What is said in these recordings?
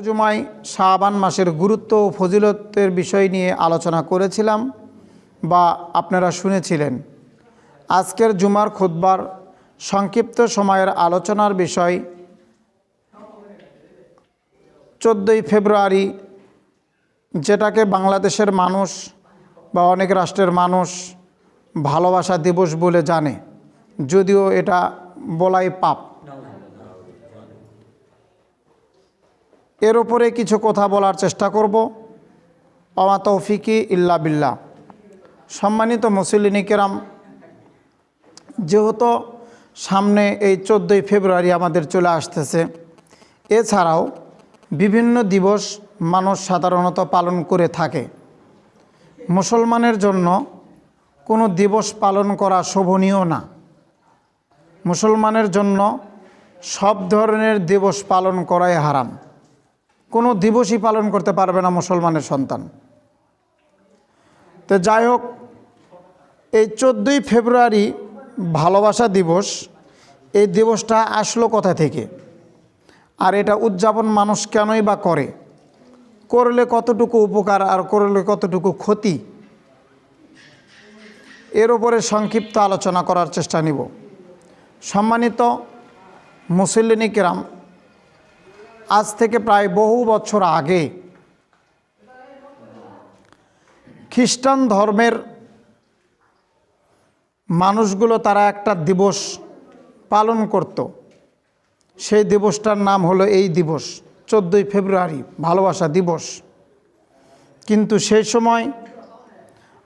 জুমায় শাবান মাসের গুরুত্ব ও ফজিলতের বিষয় নিয়ে আলোচনা করেছিলাম বা আপনারা শুনেছিলেন। আজকের জুমার খুতবার সংক্ষিপ্ত সময়ের আলোচনার বিষয় 14ই ফেব্রুয়ারি, যেটাকে বাংলাদেশের মানুষ বা অনেক রাষ্ট্রের মানুষ ভালোবাসা দিবস বলে জানে, যদিও এটা বলাই পাপ। এর উপরে কিছু কথা বলার চেষ্টা করব। ওমা তৌফিকি ইল্লা বিল্লাহ। সম্মানিত মুসল্লিনী কেরাম, যেহেতু সামনে এই 14ই ফেব্রুয়ারি আমাদের চলে আসতেছে, এছাড়াও বিভিন্ন দিবস মানুষ সাধারণত পালন করে থাকে। মুসলমানের জন্য কোনো দিবস পালন করা শোভনীয় না। মুসলমানের জন্য সব ধরনের দিবস পালন করাই হারাম। কোনো দিবসই পালন করতে পারবে না মুসলমানের সন্তান। তো যাই হোক, এই 14ই ফেব্রুয়ারি ভালোবাসা দিবস, এই দিবসটা আসলো কোথা থেকে, আর এটা উদযাপন মানুষ কেনই বা করে, করলে কতটুকু উপকার আর করলে কতটুকু ক্ষতি, এর উপরে সংক্ষিপ্ত আলোচনা করার চেষ্টা নিব। সম্মানিত মুসল্লিনী কেরাম, আজ থেকে প্রায় বহু বছর আগে খ্রিস্টান ধর্মের মানুষগুলো তারা একটা দিবস পালন করত। সেই দিবসটার নাম হলো এই দিবস, 14ই ফেব্রুয়ারি ভালোবাসা দিবস। কিন্তু সেই সময়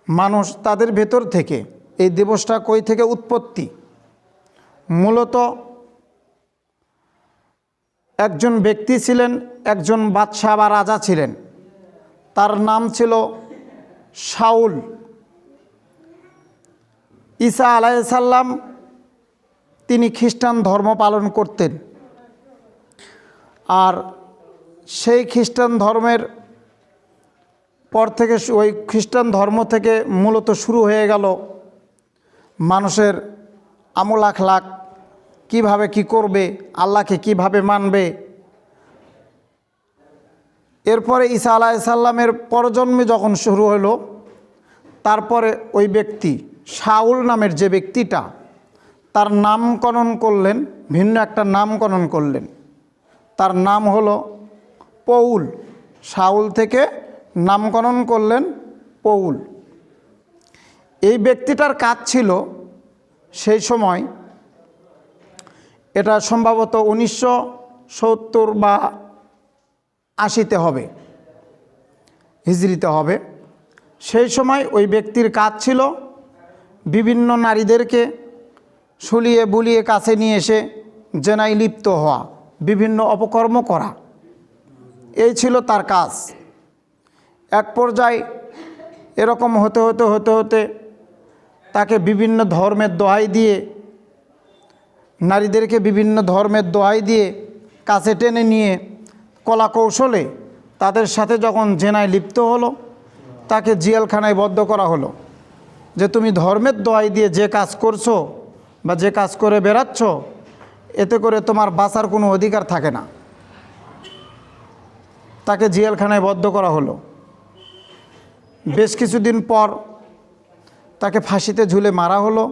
মানুষ তাদের ভেতর থেকে এই দিবসটা কই থেকে উৎপত্তি, মূলত একজন ব্যক্তি ছিলেন, একজন বাদশাহ বা রাজা ছিলেন, তার নাম ছিল শাউল। ঈসা আলাইহিস সালাম তিনি খ্রিস্টান ধর্ম পালন করতেন, আর সেই খ্রিস্টান ধর্মের পর থেকে ওই খ্রিস্টান ধর্ম থেকে মূলত শুরু হয়ে গেল মানুষের আমল আখলাক, কিভাবে কি করবে, আল্লাহকে কিভাবে মানবে। এরপরে ঈসা আলাইহিস সালামের পরজন্মে যখন শুরু হলো, তারপরে ওই ব্যক্তি শাউল নামের যে ব্যক্তিটা, তার নামকরণ করলেন, ভিন্ন একটা নামকরণ করলেন। তার নাম হলো পৌল। শাউল থেকে নামকরণ করলেন পৌল। এই ব্যক্তিটার কাজ ছিল সেই সময়, এটা সম্ভবত 1970 বা 80-তে হবে, হিজরিতে হবে। সেই সময় ওই ব্যক্তির কাজ ছিল বিভিন্ন নারীদেরকে শুলিয়ে বুলিয়ে কাছে নিয়ে এসে জেনায় লিপ্ত হওয়া, বিভিন্ন অপকর্ম করা, এই ছিল তার কাজ। এক পর্যায়ে এরকম হতে হতে হতে হতে তাকে বিভিন্ন ধর্মের দোহাই দিয়ে, নারীদেরকে বিভিন্ন ধর্মের দোহাই দিয়ে কাছে টেনে নিয়ে কলা কৌশলে তাদের সাথে যখন জেনায় লিপ্ত হলো, তাকে জেলখানায় বদ্ধ করা হলো যে তুমি ধর্মের দোহাই দিয়ে যে কাজ করছো বা যে কাজ করে বেড়াচ্ছ, এতে করে তোমার বাঁচার কোনো অধিকার থাকে না। তাকে জেলখানায় বদ্ধ করা হলো। বেশ কিছুদিন পর তাকে ফাঁসিতে ঝুলে মারা হলো।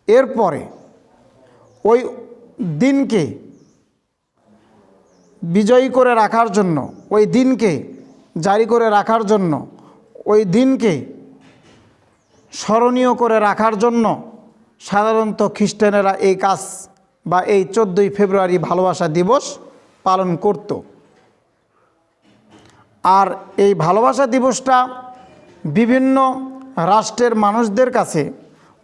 এরপরে ওই দিনকে বিজয়ী করে রাখার জন্য, ওই দিনকে জারি করে রাখার জন্য, ওই দিনকে স্মরণীয় করে রাখার জন্য সাধারণত খ্রিস্টানেরা এই কাজ বা এই 14ই ফেব্রুয়ারি ভালোবাসা দিবস পালন করত। আর এই ভালোবাসা দিবসটা বিভিন্ন রাষ্ট্রের মানুষদের কাছে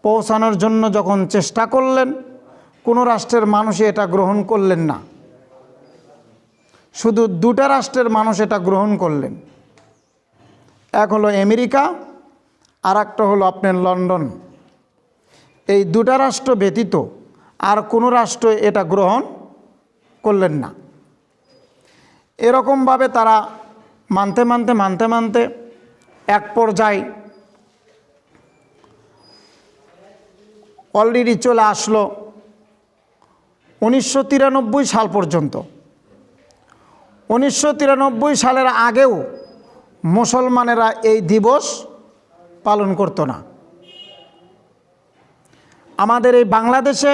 পৌঁছানোর জন্য যখন চেষ্টা করলেন, কোনো রাষ্ট্রের মানুষই এটা গ্রহণ করলেন না। শুধু দুটা রাষ্ট্রের মানুষ এটা গ্রহণ করলেন। এক হলো আমেরিকা, আর একটা হলো আপনার লন্ডন। এই দুটা রাষ্ট্র ব্যতীত আর কোনো রাষ্ট্র এটা গ্রহণ করলেন না। এরকমভাবে তারা মানতে মানতে মানতে মানতে এক পর্যায়ে অলরেডি চলে আসলো 1993 সাল পর্যন্ত। 1993 সালের আগেও মুসলমানেরা এই দিবস পালন করত না। আমাদের এই বাংলাদেশে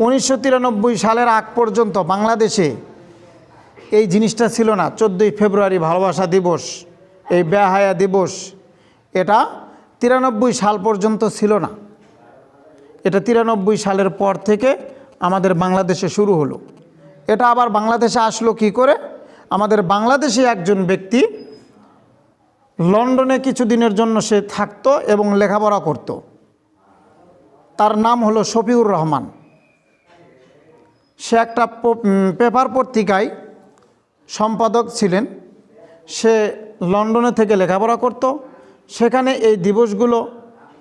1993 সালের আগ পর্যন্ত বাংলাদেশে এই জিনিসটা ছিল না। 14ই ফেব্রুয়ারি ভালোবাসা দিবস, এই বেহায়া দিবস, এটা 93 সাল পর্যন্ত ছিল না। এটা 93 সালের পর থেকে আমাদের বাংলাদেশে শুরু হলো। এটা আবার বাংলাদেশে আসলো কি করে? আমাদের বাংলাদেশে একজন ব্যক্তি লন্ডনে কিছুদিনের জন্য সে থাকতো এবং লেখাপড়া করত। তার নাম হলো শফিউর রহমান। সে একটা পেপার পত্রিকায় সম্পাদক ছিলেন। সে লন্ডনে থেকে লেখাপড়া করত, সেখানে এই দিবসগুলো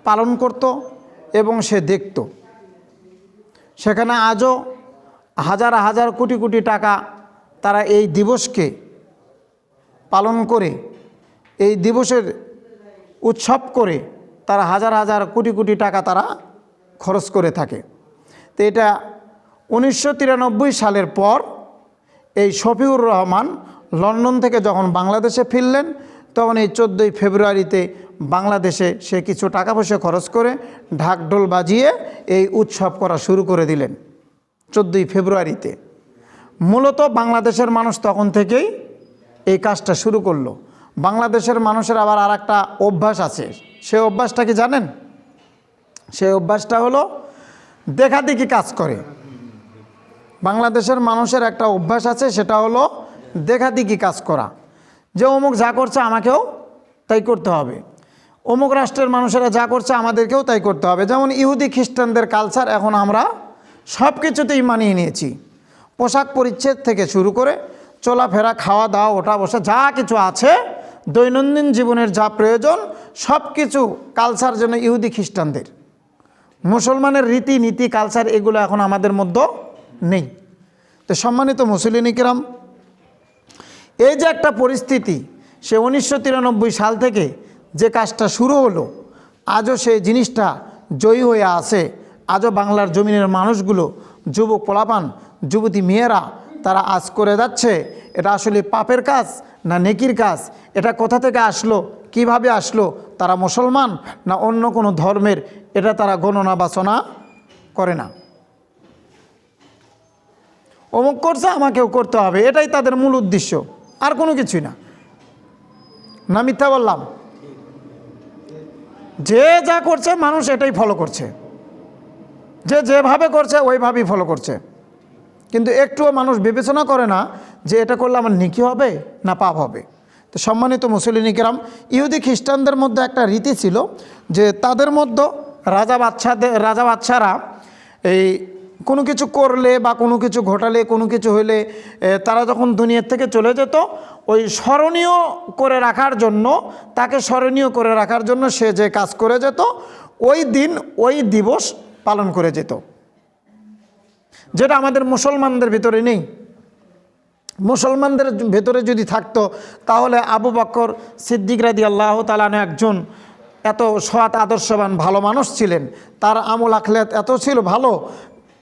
পালন করত এবং সে দেখত। সেখানে আজও হাজার হাজার কোটি কোটি টাকা তারা এই দিবসকে পালন করে, এই দিবসের উৎসব করে তারা হাজার হাজার কোটি কোটি টাকা তারা খরচ করে থাকে। তো এটা 1993 সালের পর এই শফিউর রহমান লন্ডন থেকে যখন বাংলাদেশে ফিরলেন, তখন এই 14ই ফেব্রুয়ারিতে বাংলাদেশে সে কিছু টাকা পয়সা খরচ করে ঢাকঢোল বাজিয়ে এই উৎসব করা শুরু করে দিলেন 14ই ফেব্রুয়ারিতে। মূলত বাংলাদেশের মানুষ তখন থেকেই এই কাজটা শুরু করলো। বাংলাদেশের মানুষের আবার আর একটা অভ্যাস আছে। সে অভ্যাসটা কি জানেন? সেই অভ্যাসটা হলো দেখাদেখি কাজ করে। বাংলাদেশের মানুষের একটা অভ্যাস আছে, সেটা হলো দেখাদেখি কাজ করা। যে অমুক যা করছে আমাকেও তাই করতে হবে, অমুক রাষ্ট্রের মানুষেরা যা করছে আমাদেরকেও তাই করতে হবে। যেমন ইহুদি খ্রিস্টানদের কালচার এখন আমরা সব কিছুতেই মানিয়ে নিয়েছি। পোশাক পরিচ্ছদ থেকে শুরু করে চলাফেরা, খাওয়া দাওয়া, ওঠা বসা, যা কিছু আছে দৈনন্দিন জীবনের যা প্রয়োজন সব কিছু কালচার যেন ইহুদি খ্রিস্টানদের। মুসলমানের রীতি নীতি কালচার এগুলো এখন আমাদের মধ্যে নেই। তো সম্মানিত মুসলিম কিরাম, এই যে একটা পরিস্থিতি, সে 1993 সাল থেকে যে কাজটা শুরু হলো, আজও সেই জিনিসটা জয়ী হয়ে আছে। আজও বাংলার জমিনের মানুষগুলো, যুবক পোলাপান, যুবতী মেয়েরা তারা আজ করে যাচ্ছে। এটা আসলে পাপের কাজ না নেকির কাজ? এটা কোথা থেকে আসলো, কিভাবে আসলো? তারা মুসলমান না অন্য কোনো ধর্মের? এটা তারা গণনা বাছনা করে না। অমুক করছে আমাকেও করতে হবে, এটাই তাদের মূল উদ্দেশ্য, আর কোনো কিছুই না। না মিথ্যা বললাম? যে যা করছে মানুষ এটাই ফলো করছে, যে যেভাবে করছে ওইভাবেই ফলো করছে। কিন্তু একটুও মানুষ বিবেচনা করে না যে এটা করলে আমার নেকি হবে না পাপ হবে। তো সম্মানিত মুসলিম কিরাম, ইহুদি খ্রিস্টানদের মধ্যে একটা রীতি ছিল যে তাদের মধ্যে রাজা বাদশারা এই কোনো কিছু করলে বা কোনো কিছু ঘটালে, কোনো কিছু হইলে তারা যখন দুনিয়ার থেকে চলে যেত, ওই স্মরণীয় করে রাখার জন্য, তাকে স্মরণীয় করে রাখার জন্য সে যে কাজ করে যেত, ওই দিন ওই দিবস পালন করে যেত, যেটা আমাদের মুসলমানদের ভিতরে নেই। মুসলমানদের ভেতরে যদি থাকতো তাহলে আবু বকর সিদ্দিক রাদিয়াল্লাহু তাআলা একজন এত সৎ আদর্শবান ভালো মানুষ ছিলেন, তার আমল আখলাত এত ছিল ভালো,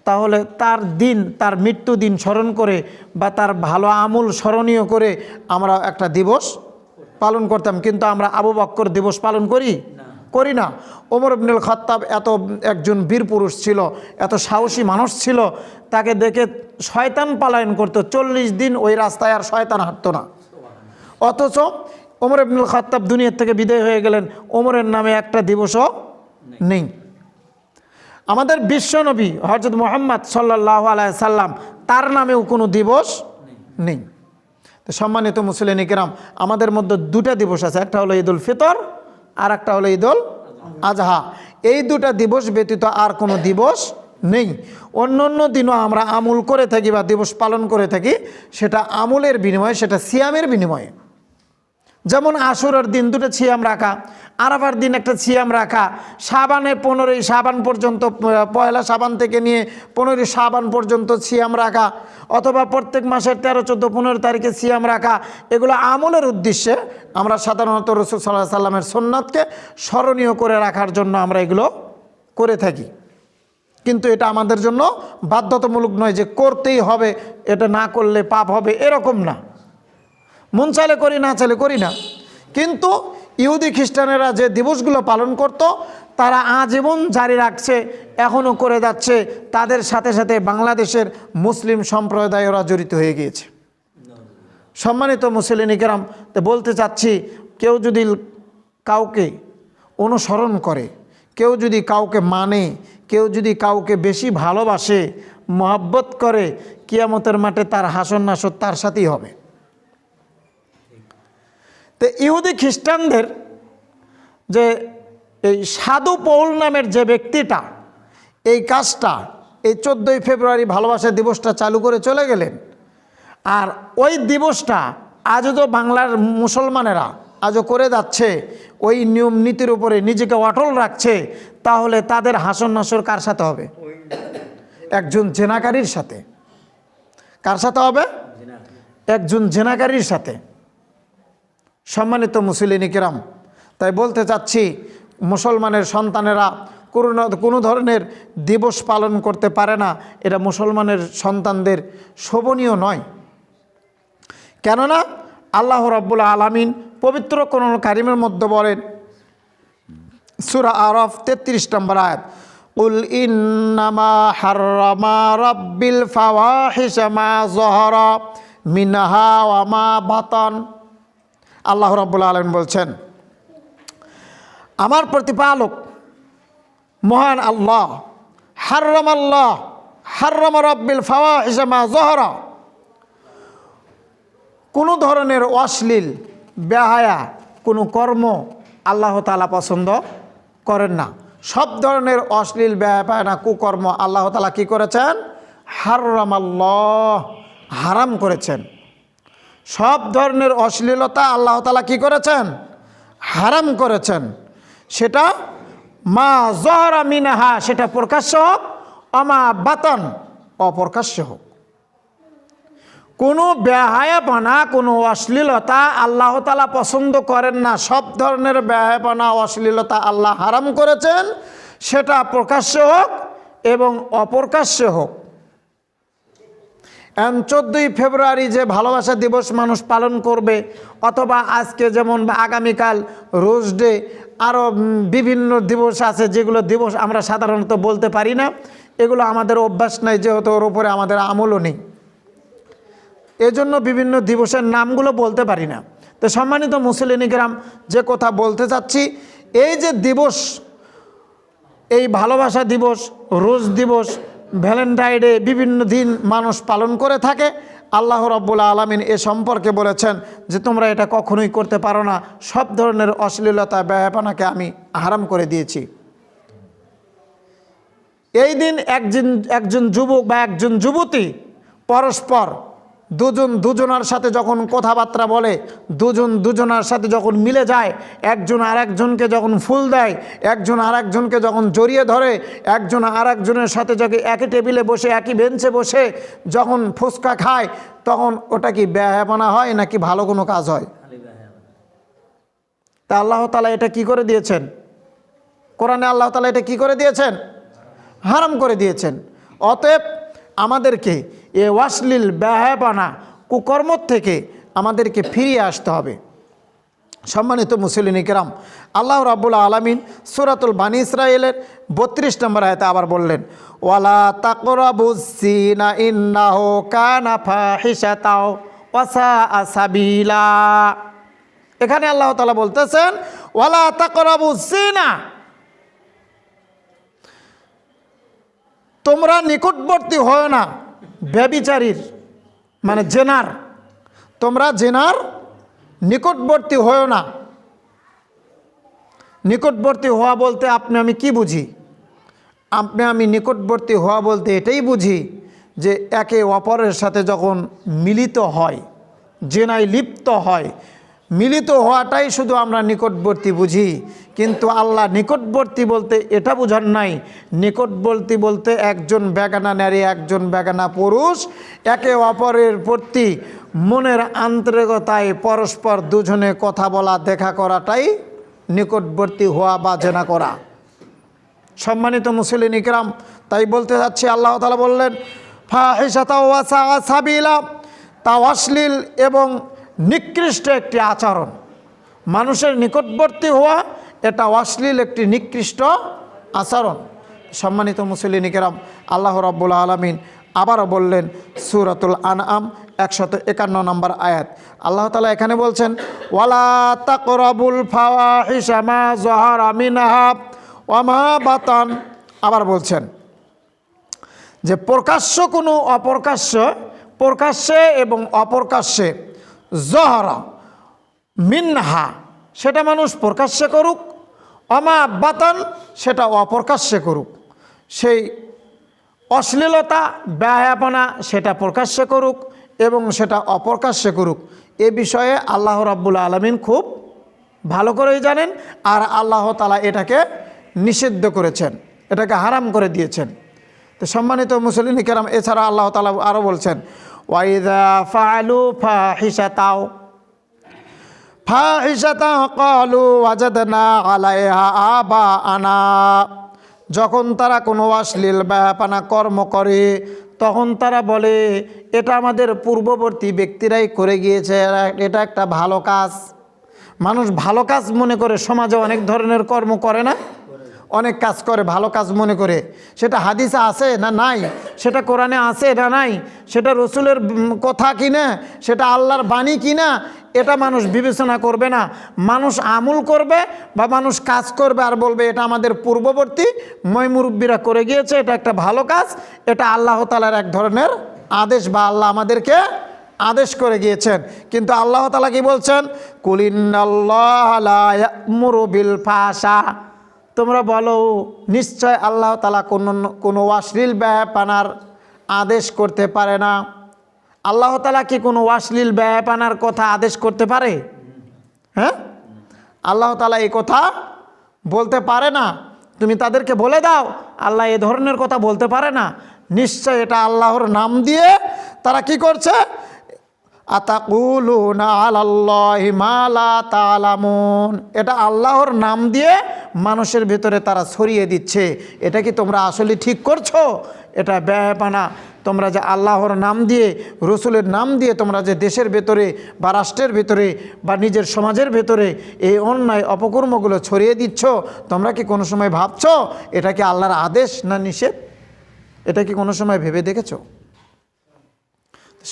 তাহলে তার দিন, তার মৃত্যু দিন স্মরণ করে বা তার ভালো আমল স্মরণীয় করে আমরা একটা দিবস পালন করতাম। কিন্তু আমরা আবু বকর দিবস পালন করি না। ওমর ইবনুল খাত্তাব এত একজন বীর পুরুষ ছিল, এত সাহসী মানুষ ছিল, তাকে দেখে শয়তান পালায়ন করতো। 40 দিন ওই রাস্তায় আর শয়তান হাঁটতো না। অথচ ওমর ইবনুল খাত্তাব দুনিয়ার থেকে বিদায় হয়ে গেলেন, ওমরের নামে একটা দিবসও নেই। আমাদের বিশ্বনবী হযরত মুহাম্মদ সাল্লাল্লাহু আলাইহি সাল্লাম, তার নামেও কোনো দিবস নেই। তো সম্মানিত মুসলিম কিরাম, আমাদের মধ্যে দুটা দিবস আছে, একটা হলো ঈদুল ফিতর আর একটা হলো ঈদুল আজহা। এই দুটা দিবস ব্যতীত আর কোনো দিবস নেই। অন্য অন্য দিনও আমরা আমল করে থাকি বা দিবস পালন করে থাকি, সেটা আমলের বিনিময়ে, সেটা সিয়ামের বিনিময়ে। যেমন আশুরার দিন দুটো সিয়াম রাখা, আরাফার দিন একটা সিয়াম রাখা, শাবানে 15ই শাবান পর্যন্ত, পয়লা শাবান থেকে নিয়ে 15ই শাবান পর্যন্ত সিয়াম রাখা, অথবা প্রত্যেক মাসের 13, 14, 15 তারিখে সিয়াম রাখা, এগুলো আমলের উদ্দেশ্যে আমরা সাধারণত রাসূল সাল্লাল্লাহু আলাইহি সাল্লামের সুন্নাতকে স্মরণীয় করে রাখার জন্য আমরা এগুলো করে থাকি। কিন্তু এটা আমাদের জন্য বাধ্যতামূলক নয় যে করতেই হবে, এটা না করলে পাপ হবে, এরকম না। মন চাইলে করি, না চাইলে করি না। কিন্তু ইহুদি খ্রিস্টানেরা যে দিবসগুলো পালন করত তারা আজীবন জারি রাখছে, এখনও করে যাচ্ছে। তাদের সাথে সাথে বাংলাদেশের মুসলিম সম্প্রদায়রা জড়িত হয়ে গিয়েছে। সম্মানিত মুসলিম কেরাম, তো বলতে চাচ্ছি, কেউ যদি কাউকে অনুসরণ করে, কেউ যদি কাউকে মানে, কেউ যদি কাউকে বেশি ভালোবাসে, মহব্বত করে, কিয়ামতের মাঠে তার হাসর নাসর তার সাথেই হবে। তো ইহুদি খ্রিস্টানদের যে এই সাধু পৌল নামের যে ব্যক্তিটা এই কাজটা এই 14ই ফেব্রুয়ারি ভালোবাসা দিবসটা চালু করে চলে গেলেন। আর ওই দিবসটা আজও তো বাংলার মুসলমানেরা আজও করে যাচ্ছে, ওই নিয়ম নীতির উপরে নিজেকে অটল রাখছে। তাহলে তাদের হাসর নাসর কার সাথে হবে? একজন জেনাকারীর সাথে। কার সাথে হবে? একজন জেনাকারীর সাথে। সম্মানিত মুসলিম কিরাম, তাই বলতে চাচ্ছি, মুসলমানের সন্তানেরা কোনো ধরনের দিবস পালন করতে পারে না, এটা মুসলমানের সন্তানদের শোভনীয় নয়। কেননা আল্লাহ রাব্বুল আলামিন পবিত্র কোরআন কারীমের মধ্যে বলেন, সূরা আরাফ 33 নম্বর আয়াত, কুল ইন্নামা হাররামা রাব্বিল ফাওয়াহিশা মা যাহারা মিনহা ওয়া মা বাতান। আল্লাহ রাব্বুল আলামিন বলছেন, আমার প্রতিপালক মহান আল্লাহ, হাররামা রাব্বিল ফাওয়াহিশা মা যাহারা, কোনো ধরনের অশ্লীল বেহায়া কোনো কর্ম আল্লাহ তাআলা পছন্দ করেন না। সব ধরনের অশ্লীল বেহায়া কুকর্ম আল্লাহ তাআলা কি করেছেন? হাররামাল্লাহ, হারাম করেছেন। সব ধরনের অশ্লীলতা আল্লাহ তাআলা কি করেছেন? হারাম করেছেন। সেটা মা যাহারা মিনহা, সেটা প্রকাশ্য হোক, অমা বাতান, অপ্রকাশ্য হোক। কোনো বেহায়াপনা, কোনো অশ্লীলতা আল্লাহ তাআলা পছন্দ করেন না। সব ধরনের বেহায়াপনা অশ্লীলতা আল্লাহ হারাম করেছেন, সেটা প্রকাশ্য হোক এবং অপ্রকাশ্য হোক। 14ই ফেব্রুয়ারি যে ভালোবাসা দিবস মানুষ পালন করবে, অথবা আজকে যেমন আগামীকাল রোজ ডে, আরও বিভিন্ন দিবস আছে যেগুলো দিবস আমরা সাধারণত বলতে পারি না, এগুলো আমাদের অভ্যাস নাই, যেহেতু ওর উপরে আমাদের আমলও নেই, এজন্য বিভিন্ন দিবসের নামগুলো বলতে পারি না। তো সম্মানিত মুসলিম কিরাম, যে কথা বলতে চাচ্ছি, এই যে দিবস, এই ভালোবাসা দিবস, রোজ দিবস, ভ্যালেন্টাইন ডে, বিভিন্ন দিন মানুষ পালন করে থাকে। আল্লাহ রাব্বুল আলামিন এ সম্পর্কে বলেছেন যে তোমরা এটা কখনোই করতে পারো না, সব ধরনের অশ্লীলতা বেহায়াপনাকে আমি হারাম করে দিয়েছি। এই দিন একজন যুবক বা একজন যুবতী পরস্পর দুজনার সাথে যখন কথাবার্তা বলে, দুজনার সাথে যখন মিলে যায়, একজন আরেকজনকে যখন ফুল দেয়, একজন আরেকজনকে যখন জড়িয়ে ধরে, একজন আরেকজনের সাথে যখন একই টেবিলে বসে, একই বেঞ্চে বসে যখন ফুচকা খায়, তখন ওটা কি বেহায়াপনা হয় নাকি ভালো কোনো কাজ হয়? তা আল্লাহ তাআলা এটা কি করে দিয়েছেন? কোরআনে আল্লাহ তাআলা এটা কি করে দিয়েছেন? হারাম করে দিয়েছেন। অতএব আমাদেরকে এ অশ্লীল বেহায়াপনা কুকর্ম থেকে আমাদেরকে ফিরিয়ে আসতে হবে। সম্মানিত মুসলিম কিরাম, আল্লাহ রাব্বুল আলামিন সূরাতুল বানী ইসরাঈলের 32 নম্বর আয়াতে আবার বললেন, ওয়ালা তাকরাবুজ জিনা ইন্নাহু কানা ফাহিশাতাও ওয়া সাআ সাবিলা। এখানে আল্লাহ তাআলা বলতেছেন, ওয়ালা তাকরাবুজ জিনা, তোমরা নিকটবর্তী হয় না ব্যভিচারীর, মানে জেনার, তোমরা জেনার নিকটবর্তী হয় না। নিকটবর্তী হওয়া বলতে আমি কি বুঝি? আমি নিকটবর্তী হওয়া বলতে এটাই বুঝি যে একে অপরের সাথে যখন মিলিত হয়, জেনায় লিপ্ত হয়, মিলিত হওয়াটাই শুধু আমরা নিকটবর্তী বুঝি। কিন্তু আল্লাহ নিকটবর্তী বলতে এটা বুঝান নাই। নিকটবর্তী বলতে একজন বেগানা নারী, একজন বেগানা পুরুষ একে অপরের প্রতি মনের আন্তরিকতায় পরস্পর দুজনে কথা বলা, দেখা করাটাই নিকটবর্তী হওয়া বা জেনা করা। সম্মানিত মুসলিম ইকরাম, তাই বলতে যাচ্ছি, আল্লাহ তাআলা বললেন ফাহিশাতা ওয়া সাআ সাবিলা, তা অশ্লীল এবং নিকৃষ্ট একটি আচরণ। মানুষের নিকটবর্তী হওয়া এটা অশ্লীল একটি নিকৃষ্ট আচরণ। সম্মানিত মুসলিম কিরাম, আল্লাহ রাব্বুল আলামিন আবারও বললেন সূরাতুল আনআম 151 নম্বর আয়াত, আল্লাহ তাআলা এখানে বলছেন ওয়ালা তাকরাবুল ফাওয়াহিশা মা যাহারা মিনহা ওয়া মা বাতান। আবার বলছেন যে প্রকাশ্য কোনো প্রকাশ্যে এবং অপ্রকাশ্যে যাহারা মিনহা সেটা মানুষ প্রকাশ্যে করুক, অমা বাতান সেটা অপ্রকাশ্যে করুক। সেই অশ্লীলতা বেহায়াপনা সেটা প্রকাশ্যে করুক এবং সেটা অপ্রকাশ্যে করুক, এ বিষয়ে আল্লাহ রাব্বুল আলামিন খুব ভালো করেই জানেন। আর আল্লাহ তাআলা এটাকে নিষিদ্ধ করেছেন, এটাকে হারাম করে দিয়েছেন। তো সম্মানিত মুসলিম কিরাম, এছাড়া আল্লাহ তাআলা আরও বলছেন ওয়াইযা ফাআলু ফাহিশাতা ক্বালু ওয়াজাদনা আলাইহা আবাআনা। যখন তারা কোনো অশ্লীল বেহায়াপনা কর্ম করে তখন তারা বলে এটা আমাদের পূর্ববর্তী ব্যক্তিরাই করে গিয়েছে, এটা একটা ভালো কাজ। মানুষ ভালো কাজ মনে করে সমাজে অনেক ধরনের কর্ম করে না, অনেক কাজ করে ভালো কাজ মনে করে। সেটা হাদিসে আছে না নাই, সেটা কোরআনে আছে না নাই, সেটা রসুলের কথা কিনা, সেটা আল্লাহর বাণী কিনা, এটা মানুষ বিবেচনা করবে না। মানুষ আমল করবে বা মানুষ কাজ করবে আর বলবে এটা আমাদের পূর্ববর্তী মুরব্বীরা করে গিয়েছে, এটা একটা ভালো কাজ, এটা আল্লাহ তাআলার এক ধরনের আদেশ বা আল্লাহ আমাদেরকে আদেশ করে গিয়েছেন। কিন্তু আল্লাহ তাআলা কি বলছেন, কুলিন্নাল্লাহা লা ইয়া'মুরু বিল ফাহশা। তোমরা বলো নিশ্চয় আল্লাহ তাআলা কোনো অশ্লীল বেহায়াপনার আদেশ করতে পারে না। আল্লাহ তাআলা কি কোনো অশ্লীল বেহায়াপনার কথা আদেশ করতে পারে? হ্যাঁ, আল্লাহ তাআলা এই কথা বলতে পারে না। তুমি তাদেরকে বলে দাও আল্লাহ এ ধরনের কথা বলতে পারে না। নিশ্চয় এটা আল্লাহর নাম দিয়ে তারা কি করছে, আতাকুলুনা আলাল্লাহি মা লা তা'লামুন। এটা আল্লাহর নাম দিয়ে মানুষের ভিতরে তারা ছড়িয়ে দিচ্ছে। এটা কি তোমরা আসলে ঠিক করছো? এটা বেহায়াপনা। তোমরা যে আল্লাহর নাম দিয়ে, রসুলের নাম দিয়ে তোমরা যে দেশের ভেতরে বা রাষ্ট্রের ভেতরে বা নিজের সমাজের ভেতরে এই অন্যায় অপকর্মগুলো ছড়িয়ে দিচ্ছ, তোমরা কি কোনো সময় ভাবছো এটা কি আল্লাহর আদেশ না নিষেধ? এটা কি কোনো সময় ভেবে দেখেছো?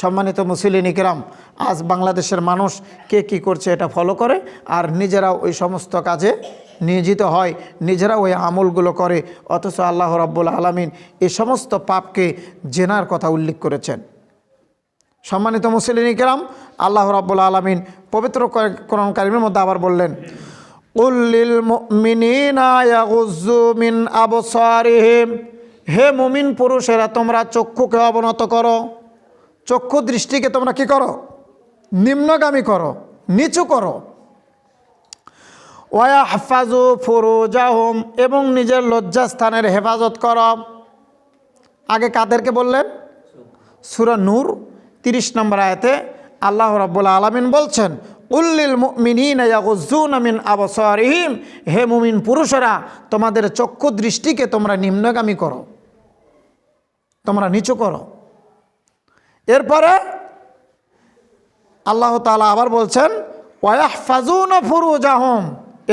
সম্মানিত মুসলিম কিরাম, আজ বাংলাদেশের মানুষ কে কী করছে এটা ফলো করে আর নিজেরাও ওই সমস্ত কাজে নিয়োজিত হয়, নিজেরা ওই আমলগুলো করে। অথচ আল্লাহ রাব্বুল আলামিন এই সমস্ত পাপকে জেনার কথা উল্লেখ করেছেন। সম্মানিত মুসলিম কিরাম, আল্লাহ রাব্বুল আলামিন পবিত্র কোরআন কারীমের মধ্যে আবার বললেন কুল লিল মুমিনিনা ইয়াগুয্যু মিন আবসারিহিম। হে মুমিন পুরুষেরা, তোমরা চক্ষুকে অবনত করো, চক্ষু দৃষ্টিকে তোমরা কি করো, নিম্নগামী করো, নিচু করো। ওয়াহফাজু ফুরুজাহুম, এবং নিজের লজ্জাস্থানের হেফাজত করো। আগে কাদেরকে বললেন? সূরা নূর 30 নম্বর আয়াতে আল্লাহ রাব্বুল আলামিন বলছেন উল্লিল মুমিনিনা ইয়াগুয্যুনা মিন আবসারিহিম। হে মুমিন পুরুষেরা, তোমাদের চক্ষু দৃষ্টিকে তোমরা নিম্নগামী করো, তোমরা নিচু করো। এরপরে আল্লাহ তাআলা আবার বলছেন ওয়াহফাজুনা ফুরুজাহুম,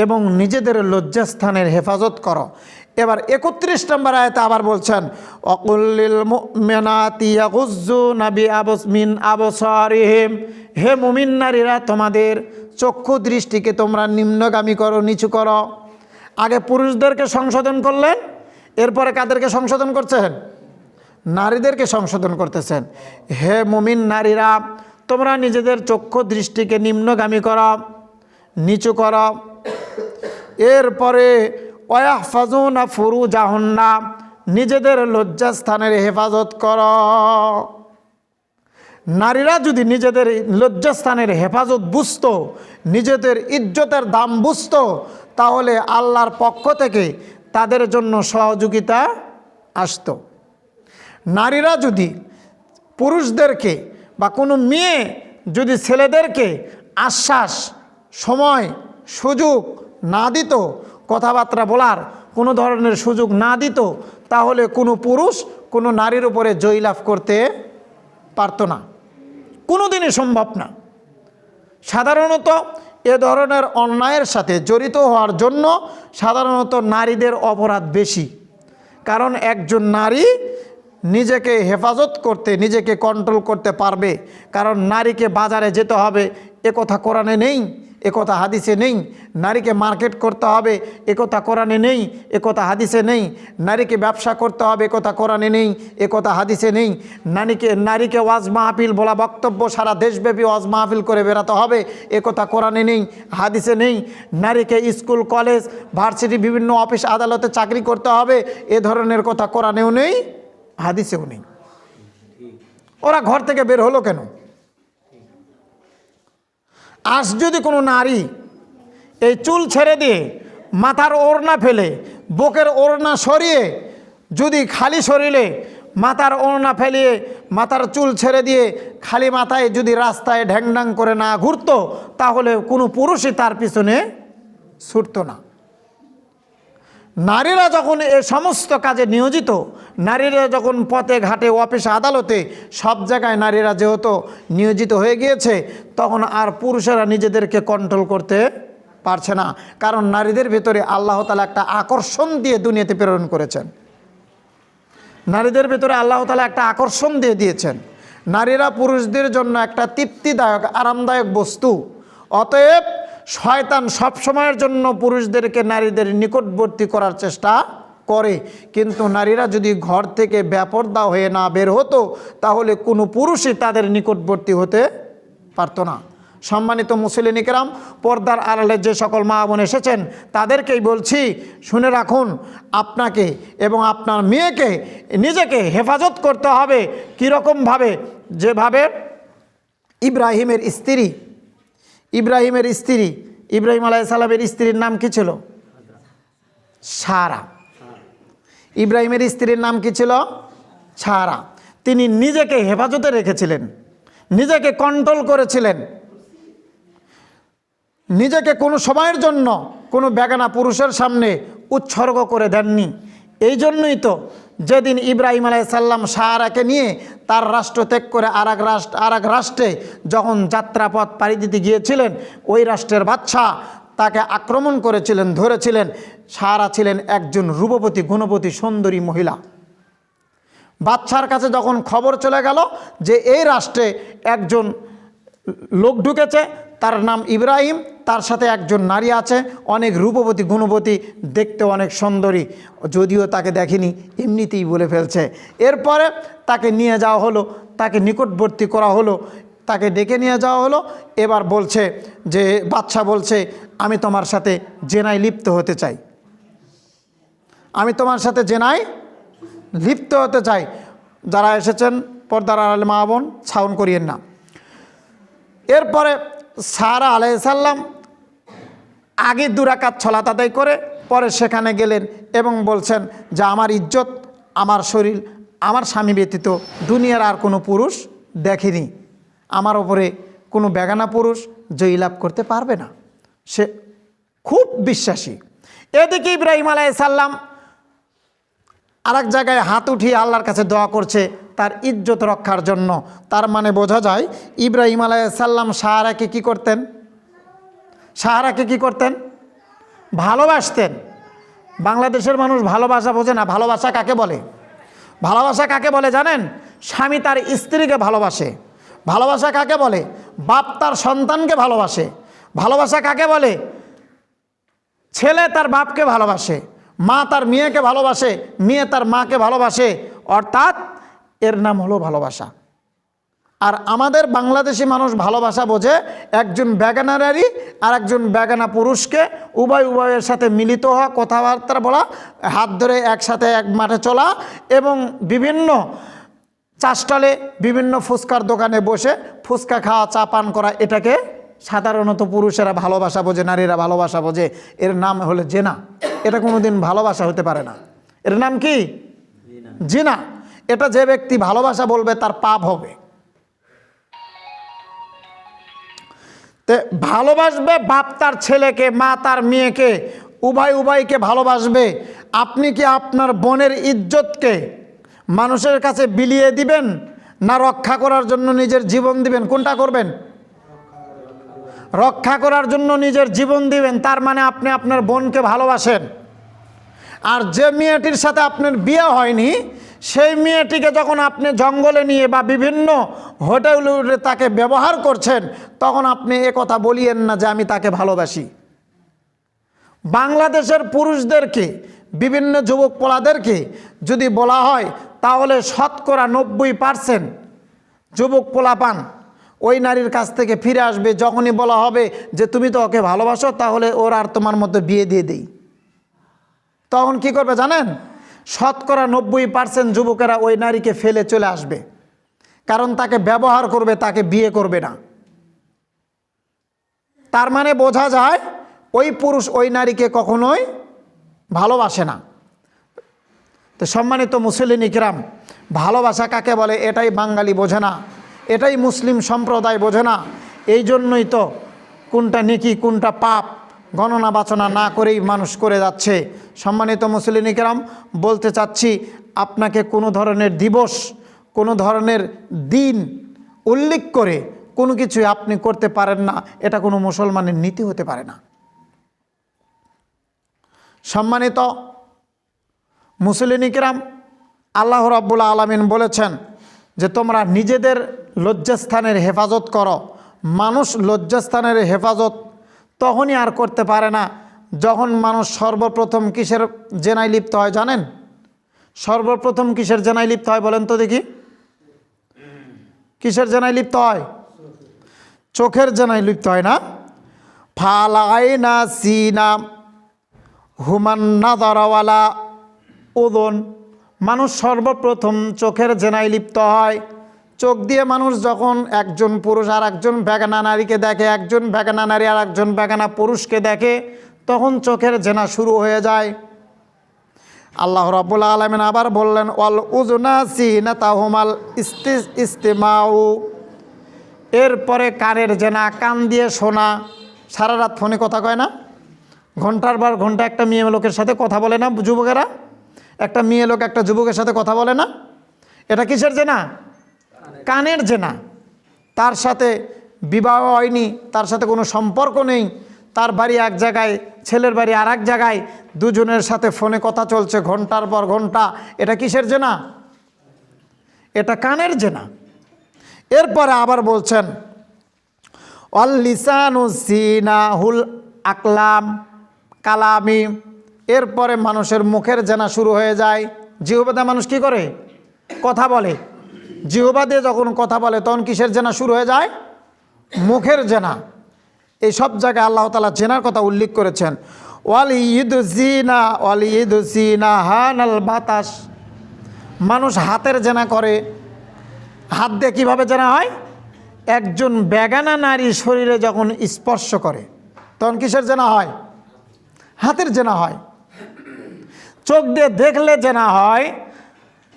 এবং নিজেদের লজ্জাস্থানের হেফাজত করো। এবার 31 নম্বর আয়াতে আবার বলছেন ওয়াকুল্লিল মুমিনাতি ইয়াগুয্যুনা মিন আবসারিহিম। হে মুমিন নারীরা, তোমাদের চক্ষু দৃষ্টিকে তোমরা নিম্নগামী করো, নিচু করো। আগে পুরুষদেরকে সংশোধন করলেন, এরপরে কাদেরকে সংশোধন করছেন? নারীদেরকে সংশোধন করতেছেন। হে মুমিন নারীরা, তোমরা নিজেদের চক্ষু দৃষ্টিকে নিম্নগামী করো, নিচু করো। এরপরে ওয়াহফাজুনা ফুরুজাহুন্না, নিজেদের লজ্জাস্থানের হেফাজত করো। নারীরা যদি নিজেদের লজ্জাস্থানের হেফাজত বুঝতো, নিজেদের ইজ্জতের দাম বুঝতো, তাহলে আল্লাহর পক্ষ থেকে তাদের জন্য সহযোগিতা আসতো। নারীরা যদি পুরুষদেরকে বা কোনো মেয়ে যদি ছেলেদেরকে আশ্বাস, সময়, সুযোগ না দিত, কথাবার্তা বলার কোনো ধরনের সুযোগ না দিত, তাহলে কোনো পুরুষ কোনো নারীর উপরে জয়লাভ করতে পারতো না, কোনো দিনই সম্ভব না। সাধারণত এ ধরনের অন্যায়ের সাথে জড়িত হওয়ার জন্য সাধারণত নারীদের অপরাধ বেশি। কারণ একজন নারী নিজেকে হেফাজত করতে, নিজেকে কন্ট্রোল করতে পারবে। কারণ নারীকে বাজারে যেতে হবে এ কথা কোরআনে নেই, এ কথা হাদিসে নেই। নারীকে মার্কেট করতে হবে এ কথা কোরআনে নেই, এ কথা হাদিসে নেই। নারীকে ব্যবসা করতে হবে এ কথা কোরআনে নেই, এ কথা হাদিসে নেই। নারীকে ওয়াজ মাহফিল বলা বক্তব্য সারা দেশব্যাপী ওয়াজ মাহফিল করে বেড়াতে হবে এ কথা কোরআনে নেই, হাদিসে নেই। নারীকে স্কুল, কলেজ, ভার্সিটি, বিভিন্ন অফিস আদালতে চাকরি করতে হবে এ ধরনের কথা কোরআনেও নেই, হাদিসেও নেই। ওরা ঘর থেকে বের হলো কেন? আজ যদি কোনো নারী এই চুল ছেড়ে দিয়ে মাথার ওড়না ফেলে, বুকের ওড়না সরিয়ে, যদি খালি শরীরে মাথার ওড়না ফেলিয়ে মাথার চুল ছেড়ে দিয়ে খালি মাথায় যদি রাস্তায় ঢ্যাংঢ্যাং করে না ঘুরতো, তাহলে কোনো পুরুষই তার পিছনে ছুটতো না। নারীরা যখন এ সমস্ত কাজে নিয়োজিত, নারীরা যখন পথে ঘাটে, অফিসে, আদালতে, সব জায়গায় নারীরা যেহেতু নিয়োজিত হয়ে গিয়েছে, তখন আর পুরুষেরা নিজেদেরকে কন্ট্রোল করতে পারছে না। কারণ নারীদের ভিতরে আল্লাহ তাআলা একটা আকর্ষণ দিয়ে দুনিয়াতে প্রেরণ করেছেন। নারীদের ভিতরে আল্লাহ তাআলা একটা আকর্ষণ দিয়ে দিয়েছেন। নারীরা পুরুষদের জন্য একটা তৃপ্তিদায়ক, আরামদায়ক বস্তু। অতএব শয়তান সবসময়ের জন্য পুরুষদেরকে নারীদের নিকটবর্তী করার চেষ্টা করে। কিন্তু নারীরা যদি ঘর থেকে বেপরদা হয়ে না বের হতো, তাহলে কোনো পুরুষই তাদের নিকটবর্তী হতে পারতো না। সম্মানিত মুসলিম ইকরাম, পর্দার আড়ালে যে সকল মা বোন এসেছেন তাদেরকেই বলছি, শুনে রাখুন, আপনাকে এবং আপনার মেয়েকে নিজেকে হেফাজত করতে হবে। কীরকমভাবে? যেভাবে ইব্রাহিমের স্ত্রী, ইব্রাহিম আলাইহিস সালামের স্ত্রীর নাম কি ছিল? সারা। ইব্রাহিমের স্ত্রীর নাম কি ছিল? সারা। তিনি নিজেকে হেফাজতে রেখেছিলেন, নিজেকে কন্ট্রোল করেছিলেন, নিজেকে কোনো সময়ের জন্য কোনো বেগানা পুরুষের সামনে উৎসর্গ করে দেননি। এই জন্যই তো যেদিন ইব্রাহিম আলাইহিস সালাম সারাকে নিয়ে তার রাষ্ট্র ত্যাগ করে আর এক রাষ্ট্রে যখন যাত্রাপথ পাড়ি দিতে গিয়েছিলেন, ওই রাষ্ট্রের বাদশাহ তাকে আক্রমণ করেছিলেন, ধরেছিলেন। সারা ছিলেন একজন রূপবতী, গুণবতী, সুন্দরী মহিলা। বাদশার কাছে যখন খবর চলে গেল যে এই রাষ্ট্রে একজন লোক ঢুকেছে, তার নাম ইব্রাহিম, তার সাথে একজন নারী আছে, অনেক রূপবতী, গুণবতী, দেখতে অনেক সুন্দরী, যদিও তাকে দেখেনি, এমনিতেই বলে ফেলছে। এরপরে তাকে নিয়ে যাওয়া হলো, তাকে নিকটবর্তী করা হলো, তাকে ডেকে নিয়ে যাওয়া হলো। এবার বলছে যে, বাদশা বলছে, আমি তোমার সাথে জেনায় লিপ্ত হতে চাই, আমি তোমার সাথে জেনায় লিপ্ত হতে চাই। যারা এসেছেন পর্দার আড়ালে মা বোন, সাউন্ড করিয়েন না। এরপরে সারা আলাইহিস সালাম আগে 2 রাকাত সালাত আদায় করে পরে সেখানে গেলেন এবং বলছেন যে, আমার ইজ্জত, আমার শরীর, আমার স্বামী ব্যতীত দুনিয়ার আর কোনো পুরুষ দেখেনি, আমার ওপরে কোনো বেগানা পুরুষ জয়লাভ করতে পারবে না। সে খুব বিশ্বাসী। এদিকে ইব্রাহিম আলাইহিস সালাম আরেক জায়গায় হাত উঠিয়ে আল্লাহর কাছে দোয়া করছে তার ইজ্জত রক্ষার জন্য। তার মানে বোঝা যায় ইব্রাহিম আলাইহিস সালাম সারাকে কি করতেন? সারাকে কি করতেন? ভালোবাসতেন। বাংলাদেশের মানুষ ভালোবাসা বোঝে না। ভালোবাসা কাকে বলে? ভালোবাসা কাকে বলে জানেন? স্বামী তার স্ত্রীকে ভালোবাসে। ভালোবাসা কাকে বলে? বাপ তার সন্তানকে ভালোবাসে। ভালোবাসা কাকে বলে? ছেলে তার বাপকে ভালোবাসে, মা তার মেয়েকে ভালোবাসে, মেয়ে তার মাকে ভালোবাসে। অর্থাৎ এর নাম হলো ভালোবাসা। আর আমাদের বাংলাদেশি মানুষ ভালোবাসা বোঝে একজন বেগানা নারী আর একজন বেগানা পুরুষকে উভয়ের সাথে মিলিত হওয়া, কথাবার্তা বলা, হাত ধরে একসাথে এক মাঠে চলা এবং বিভিন্ন চাষটালে, বিভিন্ন ফুচকার দোকানে বসে ফুচকা খাওয়া, চা পান করা, এটাকে সাধারণত পুরুষেরা ভালোবাসা বোঝে, নারীরা ভালোবাসা বোঝে। এর নাম হলো জেনা। এটা কোনোদিন ভালোবাসা হতে পারে না। এর নাম কি? জিনা। এটা যে ব্যক্তি ভালোবাসা বলবে তার পাপ হবে। ভালোবাসবে বাপ তার ছেলেকে, মা তার মেয়েকে, উভয়কে ভালোবাসবে। আপনি কি আপনার বোনের ইজ্জতকে মানুষের কাছে বিলিয়ে দিবেন, না রক্ষা করার জন্য নিজের জীবন দিবেন? কোনটা করবেন? রক্ষা করার জন্য নিজের জীবন দিবেন। তার মানে আপনি আপনার বোনকে ভালোবাসেন। আর যে মেয়েটির সাথে আপনার বিয়ে হয়নি, সেই মেয়েটিকে যখন আপনি জঙ্গলে নিয়ে বা বিভিন্ন হোটেলে তাকে ব্যবহার করছেন, তখন আপনি এ কথা বলিয়েন না যে আমি তাকে ভালোবাসি। বাংলাদেশের পুরুষদেরকে, বিভিন্ন যুবক পোলাদেরকে যদি বলা হয়, তাহলে শতকরা 90% যুবক পোলাপান ওই নারীর কাছ থেকে ফিরে আসবে। যখনই বলা হবে যে তুমি তো ওকে ভালোবাসো, তাহলে ওর আর তোমার মধ্যে বিয়ে দিয়ে দেই, তখন কি করবে জানেন? শতকরা 90% যুবকেরা ওই নারীকে ফেলে চলে আসবে, কারণ তাকে ব্যবহার করবে, তাকে বিয়ে করবে না। তার মানে বোঝা যায় ওই পুরুষ ওই নারীকে কখনোই ভালোবাসে না। তো সম্মানিত মুসলিম ইকরাম, ভালোবাসা কাকে বলে এটাই বাঙালি বোঝে না, এটাই মুসলিম সম্প্রদায় বোঝে না। এই জন্যই তো কোনটা নেকি কোনটা পাপ গণনা বাচনা না করেই মানুষ করে যাচ্ছে। সম্মানিত মুসলিম ইকরাম, বলতে চাচ্ছি, আপনাকে কোনো ধরনের দিবস, কোনো ধরনের দিন উল্লেখ করে কোনো কিছু আপনি করতে পারেন না, এটা কোনো মুসলমানের নীতি হতে পারে না। সম্মানিত মুসলিম ইকরাম, আল্লাহ রাব্বুল আলামিন বলেছেন যে তোমরা নিজেদের লজ্জাস্থানের হেফাজত করো। মানুষ লজ্জাস্থানের হেফাজত তখনই আর করতে পারে না যখন মানুষ সর্বপ্রথম কিসের জেনায় লিপ্ত হয় জানেন? সর্বপ্রথম কিসের জেনায় লিপ্ত হয় বলেন তো দেখি? কিসের জেনায় লিপ্ত হয়? চোখের জেনায় লিপ্ত হয় না? ফালাইনা সিনা হুমান নাযারাওয়ালা উযুন। মানুষ সর্বপ্রথম চোখের জেনায় লিপ্ত হয়। চোখ দিয়ে মানুষ যখন একজন পুরুষ আর একজন বেগানা নারীকে দেখে, একজন বেগানা নারী আর একজন বেগানা পুরুষকে দেখে, তখন চোখের জেনা শুরু হয়ে যায়। আল্লাহ রাব্বুল আলামিন আবার বললেন, ওয়াল উযুনা সিনাতাহুমাল ইস্তিমাউ। এরপরে কানের জেনা, কান দিয়ে শোনা। সারা রাত ফোনে কথা কয় না? ঘন্টার পর ঘন্টা একটা মেয়ে লোকের সাথে কথা বলে না যুবকেরা? একটা মেয়ে লোক একটা যুবকের সাথে কথা বলে না? এটা কিসের জেনা? কানের জেনা। তার সাথে বিবাহ হয়নি, তার সাথে কোনো সম্পর্ক নেই, তার বাড়ি এক জায়গায়, ছেলের বাড়ি আর এক জায়গায়, দুজনের সাথে ফোনে কথা চলছে ঘন্টার পর ঘন্টা। এটা কিসের জেনা? এটা কানের জেনা। এরপরে আবার বলছেন, অল লিসানু সিনাহুল আকলাম কালামি। এরপরে মানুষের মুখের জেনা শুরু হয়ে যায়। জিহ্বা দিয়ে মানুষ কি করে? কথা বলে। জিহ্বা দিয়ে যখন কথা বলে তখন কিসের জেনা শুরু হয়ে যায়? মুখের জেনা। এই সব জায়গায় আল্লাহ তাআলা জেনার কথা উল্লেখ করেছেন। ওয়াল ইদুসিনা হানাল বাতাস। মানুষ হাতের জেনা করে। হাত দিয়ে কীভাবে জেনা হয়? একজন বেগানা নারী শরীরে যখন স্পর্শ করে তখন কিসের জেনা হয়? হাতের জেনা হয়। চোখ দিয়ে দেখলে জেনা হয়,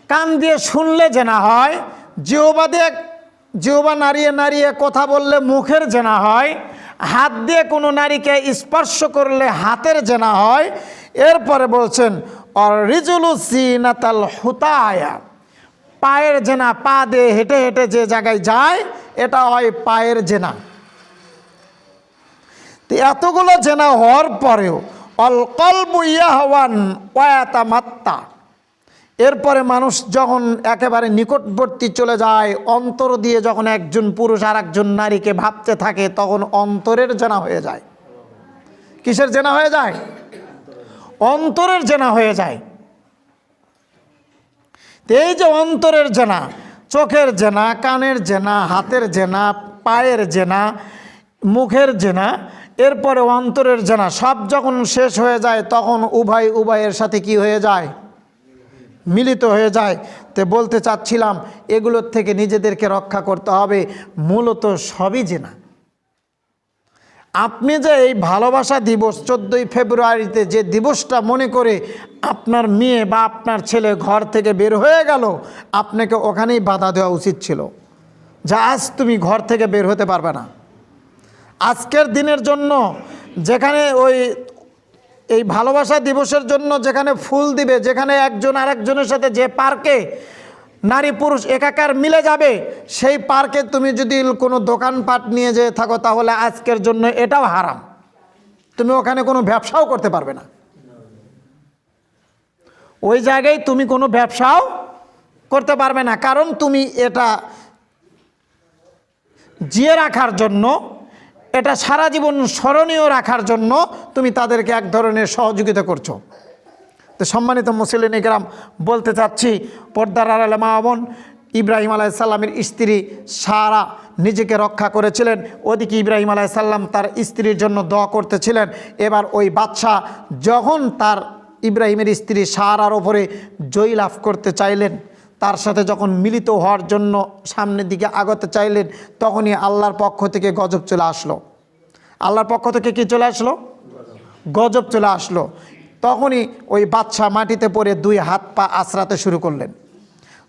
কান দিয়ে শুনলে জেনা হয়, জিহ্বা নাড়িয়ে নাড়িয়ে কথা বললে মুখের জেনা হয়, হাত দিয়ে কোনো নারীকে স্পর্শ করলে হাতের জেনা হয়। এরপরে বলছেন আর রিজুলু সিনাতাল হুতায়া। পায়ের জেনা, পা দিয়ে হেঁটে হেঁটে যে জায়গায় যায় এটা হয় পায়ের জেনা। তো এতগুলো জেনা হওয়ার পরেও অল কলবু ইয়াহওয়ান ওয়া ইয়াতামাত্তা। এরপরে মানুষ যখন একেবারে নিকটবর্তী চলে যায়, অন্তর দিয়ে যখন একজন পুরুষ আর একজন নারীকে ভাবতে থাকে, তখন অন্তরের জেনা হয়ে যায়। কিসের জেনা হয়ে যায়? অন্তরের জেনা হয়ে যায়। এই যে অন্তরের জেনা, চোখের জেনা, কানের জেনা, হাতের জেনা, পায়ের জেনা, মুখের জেনা, এরপরে অন্তরের জেনা, সব যখন শেষ হয়ে যায় তখন উভয়ের সাথে কি হয়ে যায়? মিলিত হয়ে যায়। তে বলতে চাচ্ছিলাম এগুলোর থেকে নিজেদেরকে রক্ষা করতে হবে। মূলত সবই জেনা। আপনি যে এই ভালোবাসা দিবস 14ই ফেব্রুয়ারিতে যে দিবসটা মনে করে আপনার মেয়ে বা আপনার ছেলে ঘর থেকে বের হয়ে গেল, আপনাকে ওখানেই বাধা দেওয়া উচিত ছিল যে আজ তুমি ঘর থেকে বের হতে পারবে না। আজকের দিনের জন্য যেখানে ওই এই ভালোবাসা দিবসের জন্য যেখানে ফুল দিবে, যেখানে একজন আরেকজনের সাথে যে পার্কে নারী পুরুষ একাকার মিলে যাবে, সেই পার্কে তুমি যদি কোনো দোকানপাট নিয়ে যেয়ে থাকো তাহলে আজকের জন্য এটাও হারাম। তুমি ওখানে কোনো ব্যবসাও করতে পারবে না। ওই জায়গায় তুমি কোনো ব্যবসাও করতে পারবে না, কারণ তুমি এটা জিয়ে রাখার জন্য, এটা সারা জীবন স্মরণীয় রাখার জন্য তুমি তাদেরকে এক ধরনের সহযোগিতা করছো। তো সম্মানিত মুসলিম ইকরাম, বলতে চাচ্ছি পর্দার আড়ালে মা বোন, ইব্রাহিম আলাইহিস সালামের স্ত্রী সারা নিজেকে রক্ষা করেছিলেন, ওদিকে ইব্রাহিম আলাইহিস সালাম তার স্ত্রীর জন্য দোয়া করতেছিলেন। এবার ওই বাদশা যখন তার ইব্রাহিমের স্ত্রী সারার ওপরে জয় লাভ করতে চাইলেন, তার সাথে যখন মিলিত হওয়ার জন্য সামনের দিকে আগতে চাইলেন, তখনই আল্লাহর পক্ষ থেকে গজব চলে আসলো। আল্লাহর পক্ষ থেকে কি চলে আসলো? গজব চলে আসলো। তখনই ওই বাদশা মাটিতে পড়ে 2 হাত পা আছড়াতে শুরু করলেন,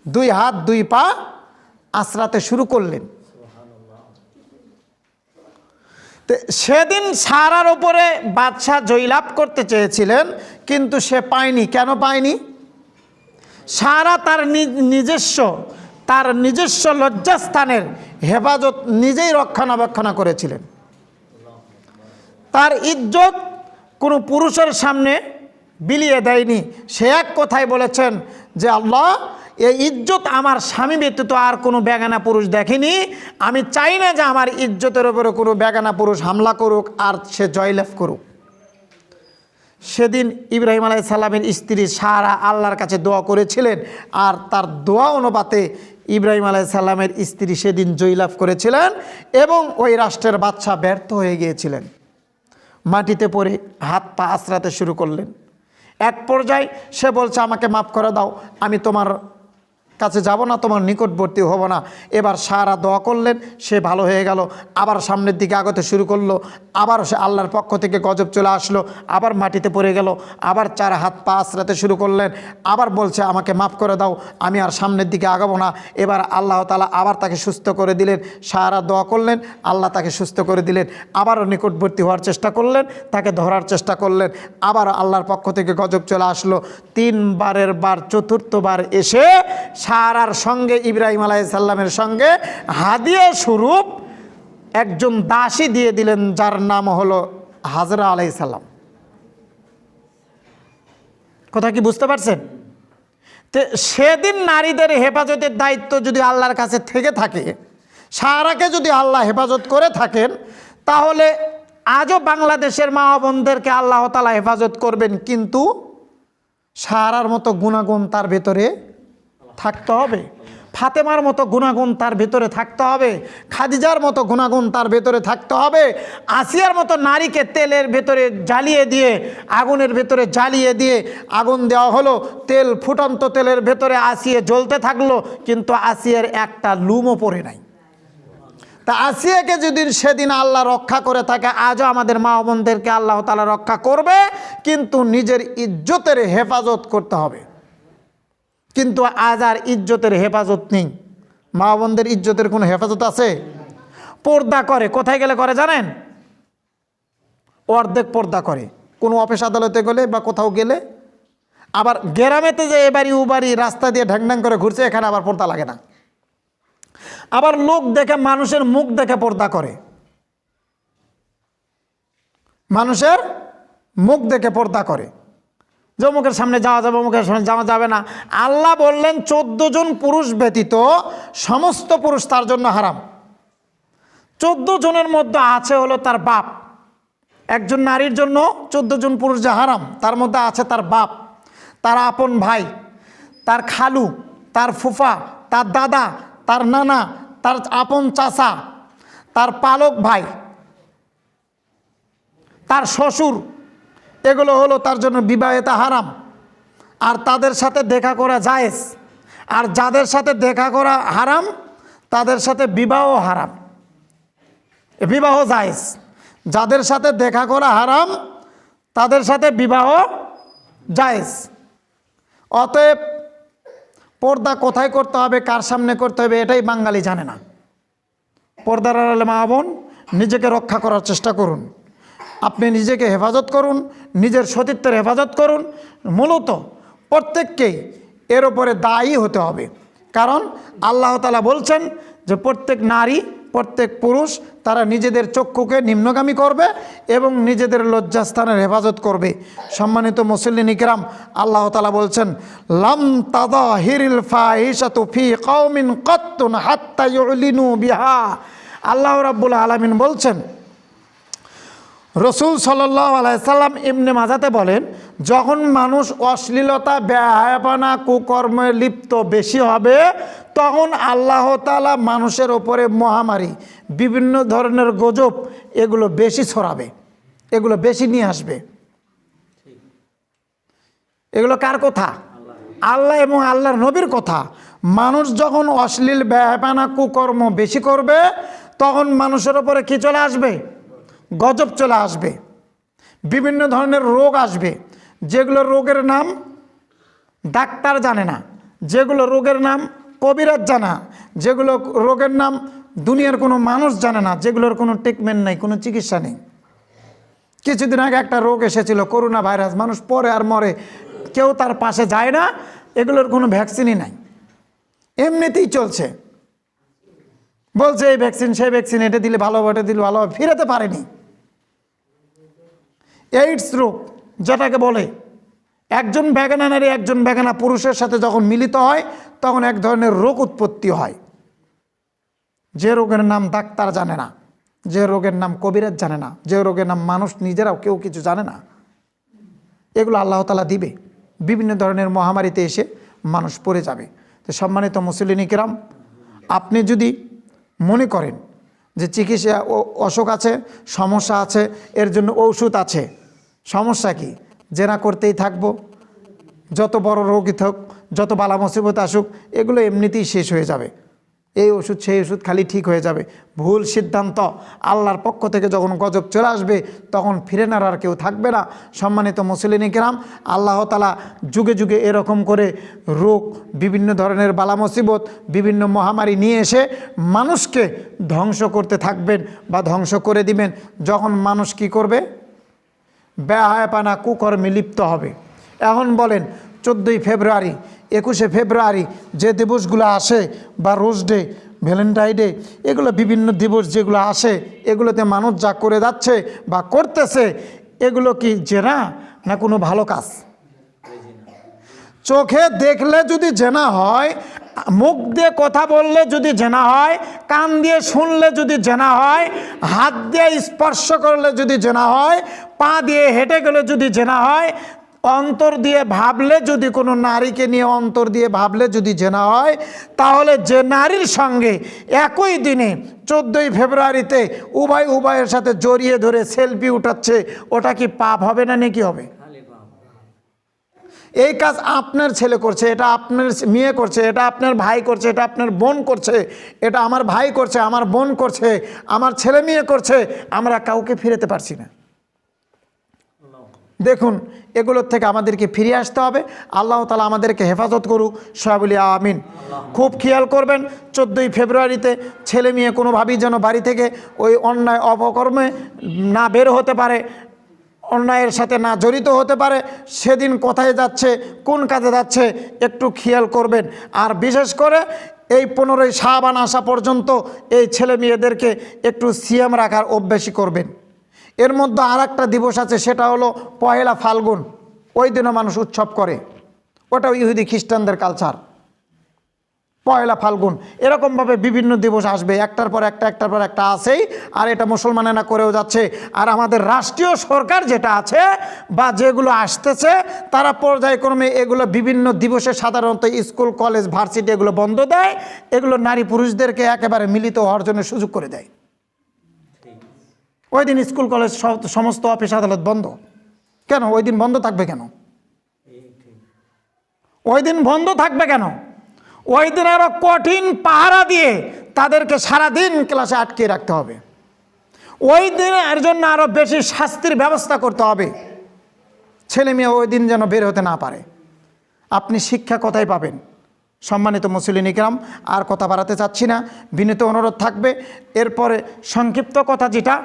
2 হাত 2 পা আছড়াতে শুরু করলেন। সেদিন সারার উপরে বাদশা জয়লাভ করতে চেয়েছিলেন, কিন্তু সে পায়নি। কেন পায়নি? সারা তার নিজস্ব লজ্জাস্থানের হেফাজত নিজেই রক্ষণাবেক্ষণা করেছিলেন। তার ইজ্জত কোনো পুরুষের সামনে বিলিয়ে দেয়নি। সে এক কথায় বলেছেন যে আল্লাহ, এই ইজ্জত আমার স্বামী ব্যতীত আর কোনো বেগানা পুরুষ দেখেনি। আমি চাই না যে আমার ইজ্জতের উপরে কোনো বেগানা পুরুষ হামলা করুক আর সে জয়লাভ করুক। সেদিন ইব্রাহিম আলাইহিস সালামের স্ত্রী সারা আল্লাহর কাছে দোয়া করেছিলেন, আর তার দোয়া অনুপাতে ইব্রাহিম আলাইহিস সালামের স্ত্রী সেদিন জয়লাভ করেছিলেন এবং ওই রাষ্ট্রের বাদশা ব্যর্থ হয়ে গিয়েছিলেন। মাটিতে পড়ে হাত পা আছড়াতে শুরু করলেন। এক পর্যায়ে সে বলছে, আমাকে মাফ করে দাও, আমি তোমার কাছে যাব না, তোমার নিকটবর্তী হব না। এবার সারা দোয়া করলেন, সে ভালো হয়ে গেল। আবার সামনের দিকে আগতে শুরু করলো, আবার সে আল্লাহর পক্ষ থেকে গজব চলে আসলো, আবার মাটিতে পড়ে গেল। আবার 4 হাত পা আছড়াতে শুরু করলেন, আবার বলছে আমাকে মাফ করে দাও, আমি আর সামনের দিকে আগাবো না। এবার আল্লাহ তাআলা আবার তাকে সুস্থ করে দিলেন। সারা দোয়া করলেন, আল্লাহ তাকে সুস্থ করে দিলেন। আবারও নিকটবর্তী হওয়ার চেষ্টা করলেন, তাকে ধরার চেষ্টা করলেন, আবার আল্লাহর পক্ষ থেকে গজব চলে আসলো। 3 বারের বার 4র্থবার এসে সারার সঙ্গে ইব্রাহিম আলাইহিস সালামের সঙ্গে হাদিয়া স্বরূপ একজন দাসী দিয়ে দিলেন, যার নাম হলো হাজরা আলাইহিস সালাম। কথা কি বুঝতে পারছেন? তো সেদিন নারীদের হেফাজতের দায়িত্ব যদি আল্লাহর কাছে থেকে থাকে, সারাকে যদি আল্লাহ হেফাজত করে থাকেন, তাহলে আজও বাংলাদেশের মা বোনদেরকে আল্লাহ তাআলা হেফাজত করবেন। কিন্তু সারার মতো গুণাগুণ তার ভেতরে থাকতে হবে, ফাতেমার মতো গুণাগুণ তার ভেতরে থাকতে হবে, খাদিজার মতো গুণাগুণ তার ভেতরে থাকতে হবে, আসিয়ার মতো নারীকে তেলের ভেতরে জ্বালিয়ে দিয়ে, আগুনের ভেতরে জ্বালিয়ে দিয়ে আগুন দেওয়া হলো, তেল ফুটন্ত তেলের ভেতরে আসিয়ে জ্বলতে থাকলো, কিন্তু আসিয়ার একটা লুমও পড়ে নাই। তা আসিয়াকে যদি সেদিন আল্লাহ রক্ষা করে থাকে, আজও আমাদের মা বোনদেরকে আল্লাহ তাআলা রক্ষা করবে, কিন্তু নিজের ইজ্জতের হেফাজত করতে হবে। কিন্তু আজ আর ইজ্জতের হেফাজত নেই। মা বোনদের ইজ্জতের কোনো হেফাজত আছে? পর্দা করে, কোথায় গেলে করে জানেন? অর্ধেক পর্দা করে, কোনো অফিস আদালতে গেলে বা কোথাও গেলে। আবার গ্রামেতে যে এবাড়ি উবাড়ি রাস্তা দিয়ে ঢ্যাং করে ঘুরছে, এখানে আবার পর্দা লাগে না। আবার লোক দেখে, মানুষের মুখ দেখে পর্দা করে, মানুষের মুখ দেখে পর্দা করে, যে অমুকের সামনে যাওয়া যাবে, অমুকের সামনে যাওয়া যাবে না। আল্লাহ বললেন 14 জন পুরুষ ব্যতীত সমস্ত পুরুষ তার জন্য হারাম। 14 জনের মধ্যে আছে হলো তার বাপ। একজন নারীর জন্য 14 জন পুরুষ যে হারাম, তার মধ্যে আছে তার বাপ, তার আপন ভাই, তার খালু, তার ফুফা, তার দাদা, তার নানা, তার আপন চাচা, তার পালক ভাই, তার শ্বশুর, এগুলো হলো তার জন্য বিবাহিতা হারাম। আর তাদের সাথে দেখা করা জায়েজ। আর যাদের সাথে দেখা করা হারাম, তাদের সাথে বিবাহ হারাম, বিবাহ জায়েজ। যাদের সাথে দেখা করা হারাম, তাদের সাথে বিবাহ জায়েজ। অতএব পর্দা কোথায় করতে হবে, কার সামনে করতে হবে, এটাই বাঙালি জানে না। পর্দার আড়ালে মা বোন, নিজেকে রক্ষা করার চেষ্টা করুন। আপনি নিজেকে হেফাজত করুন, নিজের সতীত্বের হেফাজত করুন। মূলত প্রত্যেককেই এর ওপরে দায়ী হতে হবে, কারণ আল্লাহ তাআলা বলছেন যে প্রত্যেক নারী, প্রত্যেক পুরুষ তারা নিজেদের চক্ষুকে নিম্নগামী করবে এবং নিজেদের লজ্জাস্থানের হেফাজত করবে। সম্মানিত মুসল্লিন ইকরাম, আল্লাহ তাআলা বলছেন, লাম তাযাহিরিল ফাহিশাতু ফি কওমিন কাত্তুন হাত্তা ইউলিনু বিহা। আল্লাহ রাব্বুল আলামিন বলছেন, রসুল সাল্লাল্লাহু আলাইহি সাল্লাম ইবনে মাজাতে বলেন, যখন মানুষ অশ্লীলতা, বেহায়াপনা, কুকর্মে লিপ্ত বেশি হবে, তখন আল্লাহ তাআলা মানুষের ওপরে মহামারী, বিভিন্ন ধরনের গজব এগুলো বেশি ছড়াবে, এগুলো বেশি নিয়ে আসবে। এগুলো কার কথা? আল্লাহ এবং আল্লাহর নবীর কথা। মানুষ যখন অশ্লীল, বেহায়াপনা, কুকর্ম বেশি করবে, তখন মানুষের ওপরে কি চলে আসবে? গজব চলে আসবে, বিভিন্ন ধরনের রোগ আসবে, যেগুলো রোগের নাম ডাক্তার জানে না, যেগুলো রোগের নাম কবিরাজ জানা, যেগুলো রোগের নাম দুনিয়ার কোনো মানুষ জানে না, যেগুলোর কোনো ট্রিটমেন্ট নেই, কোনো চিকিৎসা নেই। কিছুদিন আগে একটা রোগ এসেছিল, করোনা ভাইরাস, মানুষ পরে আর মরে, কেউ তার পাশে যায় না, এগুলোর কোনো ভ্যাকসিনই নাই, এমনিতেই চলছে। বলছে এই ভ্যাকসিন, সেই ভ্যাকসিন, এটা দিলে ভালো হবে, এটা দিলে ভালো হবে, ফিরাতে পারেনি। এইডস রোগ যেটাকে বলে, একজন বেগানা নারী, একজন বেগানা পুরুষের সাথে যখন মিলিত হয়, তখন এক ধরনের রোগ উৎপত্তি হয়, যে রোগের নাম ডাক্তার জানে না, যে রোগের নাম কবিরাজ জানে না, যে রোগের নাম মানুষ নিজেরাও কেউ কিছু জানে না। এগুলো আল্লাহ তাআলা দিবে, বিভিন্ন ধরনের মহামারীতে এসে মানুষ পড়ে যাবে। তো সম্মানিত মুসলিম কিরাম, আপনি যদি মনে করেন যে চিকিৎসা অসুখ আছে, সমস্যা আছে, এর জন্য ঔষধ আছে, সমস্যা কি? জেনা করতেই থাকবো, যত বড় রোগী থাক, যত বালা মুসিবত আসুক, এগুলো এমনিতেই শেষ হয়ে যাবে, এই ওষুধ সেই ওষুধ খালি ঠিক হয়ে যাবে। ভুল সিদ্ধান্ত, আল্লাহর পক্ষ থেকে যখন গজব চলে আসবে, তখন ফিরে নেওয়ার আর কেউ থাকবে না। সম্মানিত মুসলিম কিরাম, আল্লাহ তাআলা যুগে যুগে এরকম করে রোগ, বিভিন্ন ধরনের বালা মুসিবত, বিভিন্ন মহামারী নিয়ে এসে মানুষকে ধ্বংস করতে থাকবেন বা ধ্বংস করে দিবেন। যখন মানুষ কি করবে? বেহায়াপনা, কুকর্মে লিপ্ত হবে। এখন বলেন 14ই ফেব্রুয়ারি, 21শে ফেব্রুয়ারি যে দিবসগুলো আসে, বা রোজ ডে, ভ্যালেন্টাইন ডে, এগুলো বিভিন্ন দিবস যেগুলো আসে, এগুলোতে মানুষ যা করে যাচ্ছে বা করতেছে, এগুলো কি জেনা না কোনো ভালো কাজ? চোখে দেখলে যদি জেনা হয়, মুখ দিয়ে কথা বললে যদি জেনা হয়, কান দিয়ে শুনলে যদি জেনা হয়, হাত দিয়ে স্পর্শ করলে যদি জেনা হয়, পা দিয়ে হেঁটে গেলে যদি জেনা হয়, অন্তর দিয়ে ভাবলে, যদি কোনো নারীকে নিয়ে অন্তর দিয়ে ভাবলে যদি জেনা হয়, তাহলে যে নারীর সঙ্গে একই দিনে 14ই ফেব্রুয়ারিতে উভয়ের সাথে জড়িয়ে ধরে সেলফি উঠাচ্ছে, ওটা কি পাপ হবে না নাকি হবে? এই কাজ আপনার ছেলে করছে, এটা আপনার মেয়ে করছে, এটা আপনার ভাই করছে, এটা আপনার বোন করছে, এটা আমার ভাই করছে, আমার বোন করছে, আমার ছেলে মেয়ে করছে, আমরা কাউকে ফিরাতে পারছি না। দেখুন, এগুলোর থেকে আমাদেরকে ফিরে আসতে হবে। আল্লাহ তাআলা আমাদেরকে হেফাজত করুক, সবাই বলি আমিন। খুব খেয়াল করবেন, 14ই ফেব্রুয়ারিতে ছেলে মেয়ে কোনোভাবেই যেন বাড়ি থেকে ওই অন্যায় অপকর্মে না বের হতে পারে, অন্যায়ের সাথে না জড়িত হতে পারে। সেদিন কোথায় যাচ্ছে, কোন কাজে যাচ্ছে, একটু খেয়াল করবেন। আর বিশেষ করে এই 15ই শাবান আসা পর্যন্ত এই ছেলে মেয়েদেরকে একটু সিয়াম রাখার অভ্যাসী করবেন। এর মধ্যে আর একটা দিবস আছে, সেটা হলো 1 ফাল্গুন। ওই দিনও মানুষ উৎসব করে, ওটাও ইহুদি খ্রিস্টানদের কালচার। 1 ফাল্গুন, এরকমভাবে বিভিন্ন দিবস আসবে, একটার পর একটা আছেই, আর এটা মুসলমানেরা করেও যাচ্ছে। আর আমাদের রাষ্ট্রীয় সরকার যেটা আছে বা যেগুলো আসতেছে, তারা পর্যায়ক্রমে এগুলো বিভিন্ন দিবসে সাধারণত স্কুল, কলেজ, ভার্সিটি এগুলো বন্ধ দেয়, এগুলো নারী পুরুষদেরকে একেবারে মিলিত হওয়ার জন্য সুযোগ করে দেয়। ওই দিন স্কুল, কলেজ, সমস্ত অফিস আদালত বন্ধ। কেন ওই দিন বন্ধ থাকবে? কেন ওই দিন বন্ধ থাকবে? কেন ওই দিন আরো কঠিন পাহারা দিয়ে তাদেরকে সারাদিন ক্লাসে আটকে রাখতে হবে। ওই দিন এর জন্য আরো বেশি শাস্তির ব্যবস্থা করতে হবে, ছেলে মেয়ে ওই দিন যেন বের হতে না পারে। আপনি শিক্ষা কোথায় পাবেন? সম্মানিত মুসলিম ইকরাম, আর কথা বাড়াতে চাচ্ছি না, বিনীত অনুরোধ থাকবে। এরপরে সংক্ষিপ্ত কথা যেটা,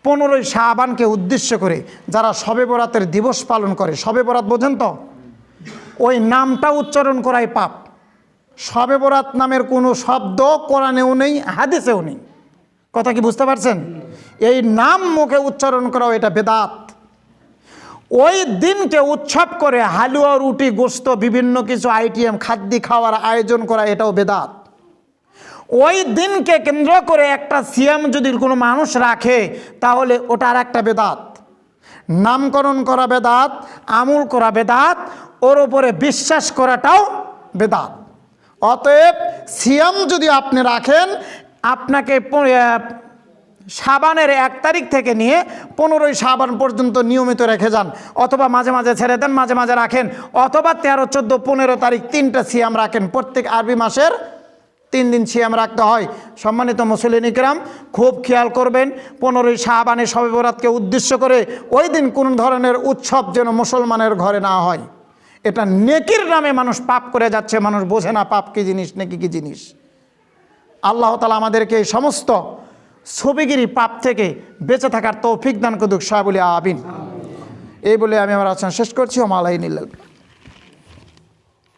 15ই শাবানকে উদ্দেশ্য করে যারা শবে বরাতের দিবস পালন করে, শবে বরাত বোঝেন তো, ওই নামটা উচ্চারণ করাই পাপ। শবে বরাত নামের কোনো শব্দ কোরআনেও নেই, হাদিসেও নেই। কথা কি বুঝতে পারছেন? এই নাম মুখে উচ্চারণ করাও এটা বেদাত। ওই দিনকে উৎসব করে হালুয়া, রুটি, গোস্ত, বিভিন্ন কিছু আইটেম খাদ্য খাওয়ার আয়োজন করা এটাও বেদাত। ওই দিনকে কেন্দ্র করে একটা সিয়াম যদি কোনো মানুষ রাখে তাহলে ওটা আর একটা বেদাত। নামকরণ করা বেদাত, আমল করা বেদাত, ওর ওপরে বিশ্বাস করাটাও বেদাত। অতএব সিয়াম যদি আপনি রাখেন, আপনাকে শাবানের 1 তারিখ থেকে নিয়ে 15ই শাবান পর্যন্ত নিয়মিত রেখে যান, অথবা মাঝে মাঝে ছেড়ে দেন, মাঝে মাঝে রাখেন, অথবা 13, 14, 15 তারিখ 3টা সিয়াম রাখেন। প্রত্যেক আরবি মাসের 3 দিন সিয়াম রাখতে হয়। সম্মানিত মুসলিম ইকরাম, খুব খেয়াল করবেন 15ই শাবানে শবে বরাতকে উদ্দেশ্য করে ওই দিন কোন ধরনের উৎসব যেন মুসলমানের ঘরে না হয়। এটা নেকির নামে মানুষ পাপ করে যাচ্ছে, মানুষ বোঝে না পাপ কি জিনিস, নেকি কি জিনিস। আল্লাহ তাআলা আমাদেরকে এই সমস্ত ছবিগিরি পাপ থেকে বেঁচে থাকার তৌফিক দান করুক। সবাই বলি আমিন। এই বলে আমি আমার আলোচনা শেষ করছি। ওমা আলাইহিল